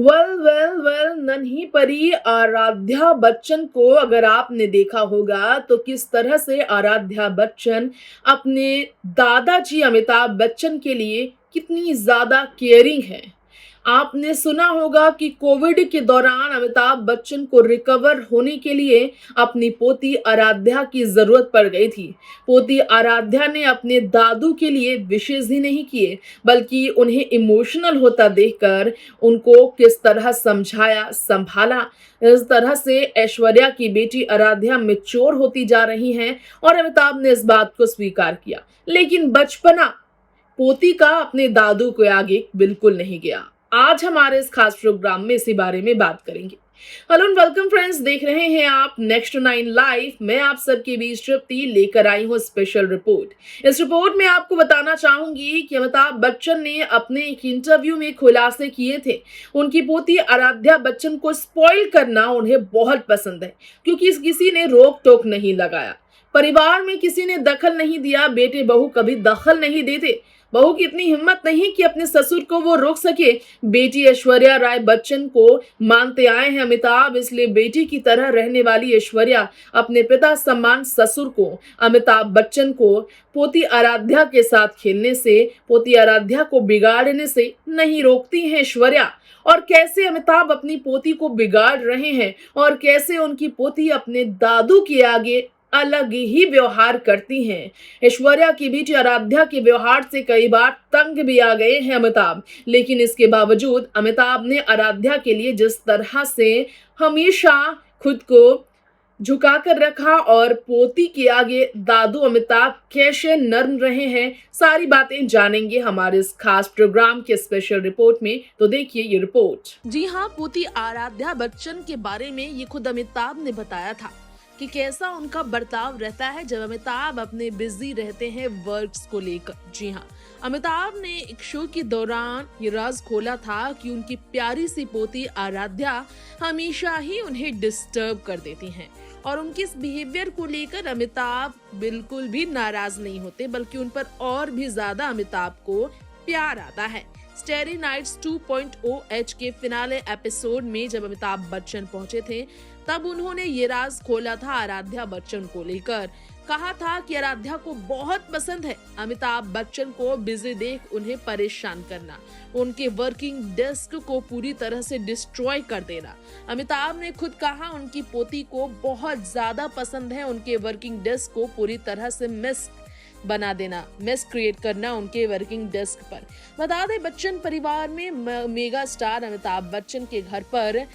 Well नन्ही परी आराध्या बच्चन को अगर आपने देखा होगा तो किस तरह से आराध्या बच्चन अपने दादाजी अमिताभ बच्चन के लिए कितनी ज्यादा केयरिंग है। आपने सुना होगा कि कोविड के दौरान अमिताभ बच्चन को रिकवर होने के लिए अपनी पोती आराध्या की जरूरत पड़ गई थी। पोती आराध्या ने अपने दादू के लिए विशेष ही नहीं किए, बल्कि उन्हें इमोशनल होता देखकर उनको किस तरह समझाया, संभाला। इस तरह से ऐश्वर्या की बेटी आराध्या मैच्योर होती जा रही हैं और अमिताभ ने इस बात को स्वीकार किया। लेकिन बचपना पोती का अपने दादू के आगे बिल्कुल नहीं गया। आज हमारे इस खास प्रोग्राम में इसी बारे में बात करेंगे। हेलो एंड वेलकम फ्रेंड्स, देख रहे हैं आप नेक्स्ट 9 लाइव। मैं आप सबके बीच तृप्ति लेकर आई हूं स्पेशल रिपोर्ट। इस रिपोर्ट में आपको बताना चाहूंगी कि अमिताभ बच्चन ने अपने एक इंटरव्यू में खुलासे किए थे। उनकी पोती आराध्या बच्चन को स्पॉइल करना उन्हें बहुत पसंद है, क्योंकि किसी ने रोक टोक नहीं लगाया, परिवार में किसी ने दखल नहीं दिया। बेटे बहू कभी दखल नहीं देते। बहू की इतनी हिम्मत नहीं कि अपने ससुर को वो रोक सके। बेटी ऐश्वर्या राय बच्चन को मानते आए हैं अमिताभ, इसलिए बेटी की तरह रहने वाली ऐश्वर्या अपने पिता समान ससुर को, अमिताभ बच्चन को, पोती आराध्या के साथ खेलने से, पोती आराध्या को बिगाड़ने से नहीं रोकती हैं ऐश्वर्या। और कैसे अमिताभ अपनी पोती को बिगाड़ रहे हैं और कैसे उनकी पोती अपने दादू के आगे अलग ही व्यवहार करती हैं। ऐश्वर्या की बेटी आराध्या के व्यवहार से कई बार तंग भी आ गए हैं अमिताभ, लेकिन इसके बावजूद अमिताभ ने आराध्या के लिए जिस तरह से हमेशा खुद को झुकाकर रखा और पोती के आगे दादू अमिताभ कैसे नर्म रहे हैं, सारी बातें जानेंगे हमारे इस खास प्रोग्राम के स्पेशल रिपोर्ट में। तो देखिए ये रिपोर्ट। जी हाँ, पोती आराध्या बच्चन के बारे में ये खुद अमिताभ ने बताया था कि कैसा उनका बर्ताव रहता है जब अमिताभ अपने बिजी रहते हैं वर्क्स को लेकर। जी हाँ, अमिताभ ने एक शो के दौरान ये राज खोला था कि उनकी प्यारी सी पोती आराध्या हमेशा ही उन्हें डिस्टर्ब कर देती हैं और उनके इस बिहेवियर को लेकर अमिताभ बिल्कुल भी नाराज नहीं होते, बल्कि उन पर और भी ज्यादा अमिताभ को प्यार आता है। स्टेरी नाइट्स 2.0 के फिनाले एपिसोड में जब अमिताभ बच्चन पहुंचे थे, तब उन्होंने ये राज खोला था आराध्या बच्चन को लेकर। कहा था कि आराध्या को बहुत पसंद है अमिताभ बच्चन को बिजी देख उन्हें परेशान करना, उनके वर्किंग डेस्क को पूरी तरह से डिस्ट्रॉय कर देना। अमिताभ ने खुद कहा उनकी पोती को बहुत ज्यादा पसंद है उनके वर्किंग डेस्क को पूरी तरह से मिस बना देना, मेस क्रिएट करना उनके वर्किंग डेस्क पर। बता दें, बच्चन परिवार में मेगा स्टार अमिताभ बच्चन के घर पर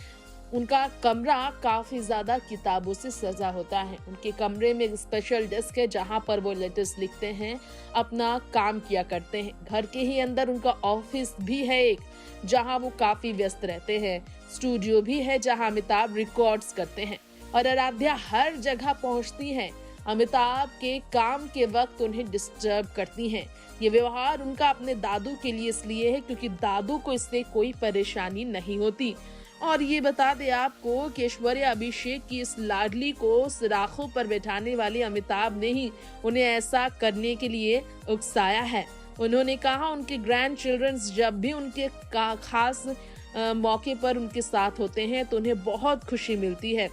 उनका कमरा काफी ज्यादा किताबों से सजा होता है। उनके कमरे में एक स्पेशल डेस्क है जहां पर वो लेटर्स लिखते हैं, अपना काम किया करते हैं। घर के ही अंदर उनका ऑफिस भी है एक, जहां वो काफी व्यस्त रहते हैं। स्टूडियो भी है जहां अमिताभ रिकॉर्ड्स करते हैं और आराध्या हर जगह पहुंचती हैं। अमिताभ के काम के वक्त उन्हें डिस्टर्ब करती हैं। ये व्यवहार उनका अपने दादू के लिए इसलिए है क्योंकि दादू को इससे कोई परेशानी नहीं होती। और ये बता दें आपको कि ऐश्वर्या अभिषेक की इस लाडली को सुराखों पर बैठाने वाले अमिताभ ने ही उन्हें ऐसा करने के लिए उकसाया है। उन्होंने कहा उनके ग्रैंड चिल्ड्रंस जब भी उनके खास मौके पर उनके साथ होते हैं तो उन्हें बहुत खुशी मिलती है।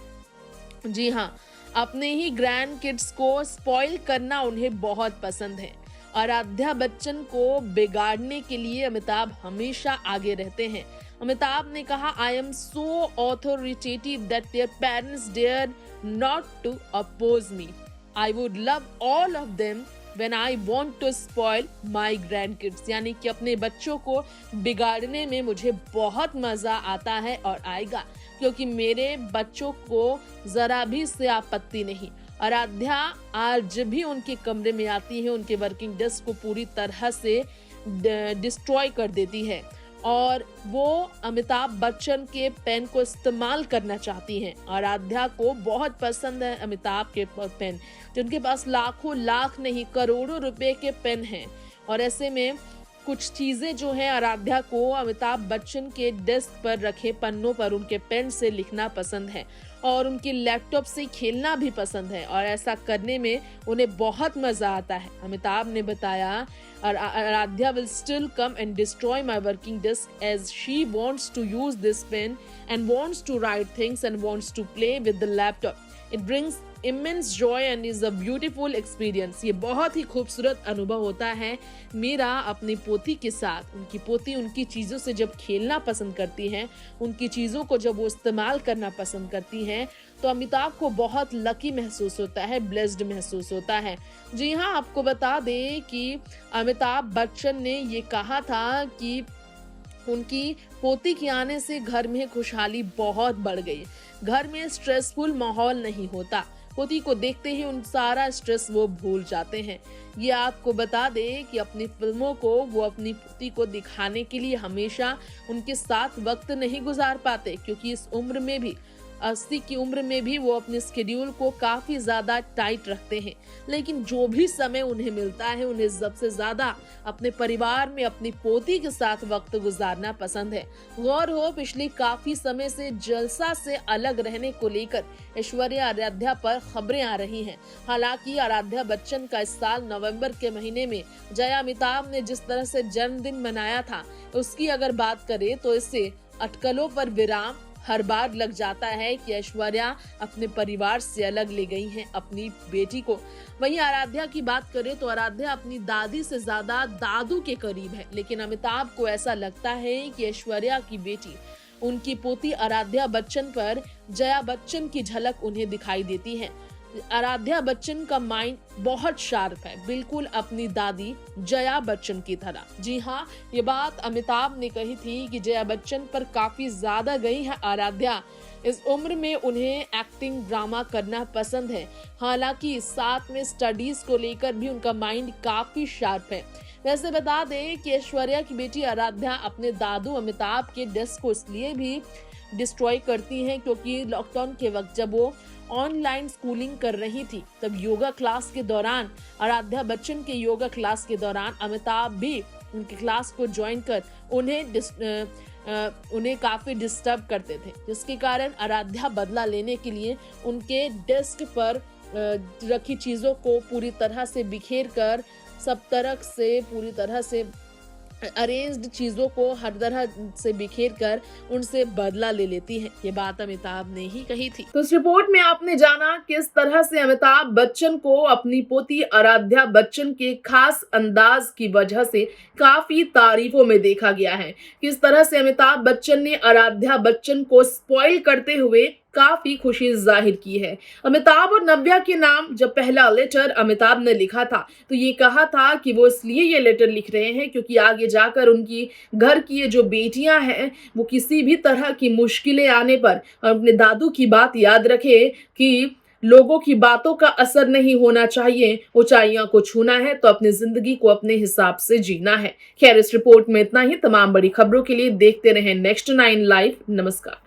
जी हाँ, अपने ही ग्रैंड किड्स को स्पॉइल करना उन्हें बहुत पसंद है। आराध्या बच्चन को बिगाड़ने के लिए अमिताभ हमेशा आगे रहते हैं। अमिताभ ने कहा, I am so authoritative that their parents dare not to oppose me. I would love all of them when I want to spoil my grandkids. यानी कि अपने बच्चों को बिगाड़ने में मुझे बहुत मजा आता है और आएगा, क्योंकि मेरे बच्चों को जरा भी इससे आपत्ति नहीं। आराध्या आज भी उनके कमरे में आती है, उनके वर्किंग डेस्क को पूरी तरह से डिस्ट्रॉय कर देती है और वो अमिताभ बच्चन के पेन को इस्तेमाल करना चाहती हैं। आराध्या को बहुत पसंद है अमिताभ के पेन, जिनके पास लाखों लाख नहीं करोड़ों रुपए के पेन हैं। और ऐसे में कुछ चीजें जो हैं आराध्या को अमिताभ बच्चन के डेस्क पर रखे पन्नों पर उनके पेन से लिखना पसंद है। और उनके लैपटॉप से खेलना भी पसंद है और ऐसा करने में उन्हें बहुत मजा आता है। अमिताभ ने बताया, Aaradhya will still come and destroy my working desk as she wants to use this pen and wants to write things and wants to play with the laptop. It brings immense joy and is a beautiful experience. ये बहुत ही खूबसूरत अनुभव होता है मेरा अपनी पोती के साथ। उनकी पोती उनकी चीज़ों से जब खेलना पसंद करती हैं, उनकी चीज़ों को जब वो इस्तेमाल करना पसंद करती हैं, तो अमिताभ को बहुत लकी महसूस होता है, ब्लेस्ड महसूस होता है। जी हाँ, आपको बता दें कि अमिताभ बच्चन ने ये कहा था कि उनकी पोती के आने से घर में खुशहाली बहुत बढ़ गई। घर में स्ट्रेसफुल माहौल नहीं होता। पोती को देखते ही उन सारा स्ट्रेस वो भूल जाते हैं। ये आपको बता दें कि अपनी फिल्मों को वो अपनी पोती को दिखाने के लिए हमेशा उनके साथ वक्त नहीं गुजार पाते, क्योंकि इस उम्र में भी 80 की उम्र में भी वो अपने स्केड्यूल को काफ़ी ज़्यादा टाइट रखते हैं। लेकिन जो भी समय उन्हें मिलता है, उन्हें सबसे ज़्यादा अपने परिवार में अपनी पोती के साथ वक्त गुजारना पसंद है। गौर हो, पिछले काफ़ी समय से जलसा से अलग रहने को लेकर ऐश्वर्या आराध्या पर खबरें आ रही हैं। हालांकि आराध्या बच्चन का इस साल नवंबर के महीने में जया अमिताभ ने जिस तरह से जन्मदिन मनाया था, उसकी अगर बात करें तो इससे अटकलों पर विराम हर बार लग जाता है कि ऐश्वर्या अपने परिवार से अलग ले गई हैं अपनी बेटी को। वहीं आराध्या की बात करें तो आराध्या अपनी दादी से ज्यादा दादू के करीब है, लेकिन अमिताभ को ऐसा लगता है कि ऐश्वर्या की बेटी उनकी पोती आराध्या बच्चन पर जया बच्चन की झलक उन्हें दिखाई देती है। आराध्या बच्चन का माइंड बहुत शार्प है, बिल्कुल अपनी दादी जया बच्चन की तरह। जी हाँ, ये बात अमिताभ ने कही थी कि जया बच्चन पर काफी ज्यादा गई है आराध्या। इस उम्र में उन्हें एक्टिंग ड्रामा करना पसंद है। हालांकि साथ में स्टडीज को लेकर भी उनका माइंड काफी शार्प है। वैसे बता दें कि ऐश्वर्या की बेटी आराध्या अपने दादू अमिताभ के डेस्क को इसलिए भी डिस्ट्रॉय करती हैं क्योंकि लॉकडाउन के वक्त जब वो ऑनलाइन स्कूलिंग कर रही थी, तब योगा क्लास के दौरान आराध्या बच्चन के योगा क्लास के दौरान अमिताभ भी उनके क्लास को ज्वाइन कर उन्हें काफी डिस्टर्ब करते थे, जिसके कारण आराध्या बदला लेने के लिए उनके डेस्क पर रखी चीजों को पूरी तरह से बिखेर कर, सब तरह से पूरी तरह से अरेंज्ड चीजों को हर तरह से बिखेर कर उनसे बदला ले लेती है। ये बात अमिताभ ने ही कही थी। तो इस रिपोर्ट में आपने जाना किस तरह से अमिताभ बच्चन को अपनी पोती आराध्या बच्चन के खास अंदाज की वजह से काफी तारीफों में देखा गया है। किस तरह से अमिताभ बच्चन ने आराध्या बच्चन को स्पॉइल करते हुए काफी खुशी जाहिर की है। अमिताभ और नव्या के नाम जब पहला लेटर अमिताभ ने लिखा था तो ये कहा था कि वो इसलिए ये लेटर लिख रहे हैं क्योंकि आगे जाकर उनकी घर की ये जो बेटियां हैं वो किसी भी तरह की मुश्किलें आने पर अपने दादू की बात याद रखे कि लोगों की बातों का असर नहीं होना चाहिए, ऊंचाइयों को छूना है तो अपनी जिंदगी को अपने हिसाब से जीना है। खैर, इस रिपोर्ट में इतना ही। तमाम बड़ी खबरों के लिए देखते रहें नेक्स्ट 9 लाइव। नमस्कार।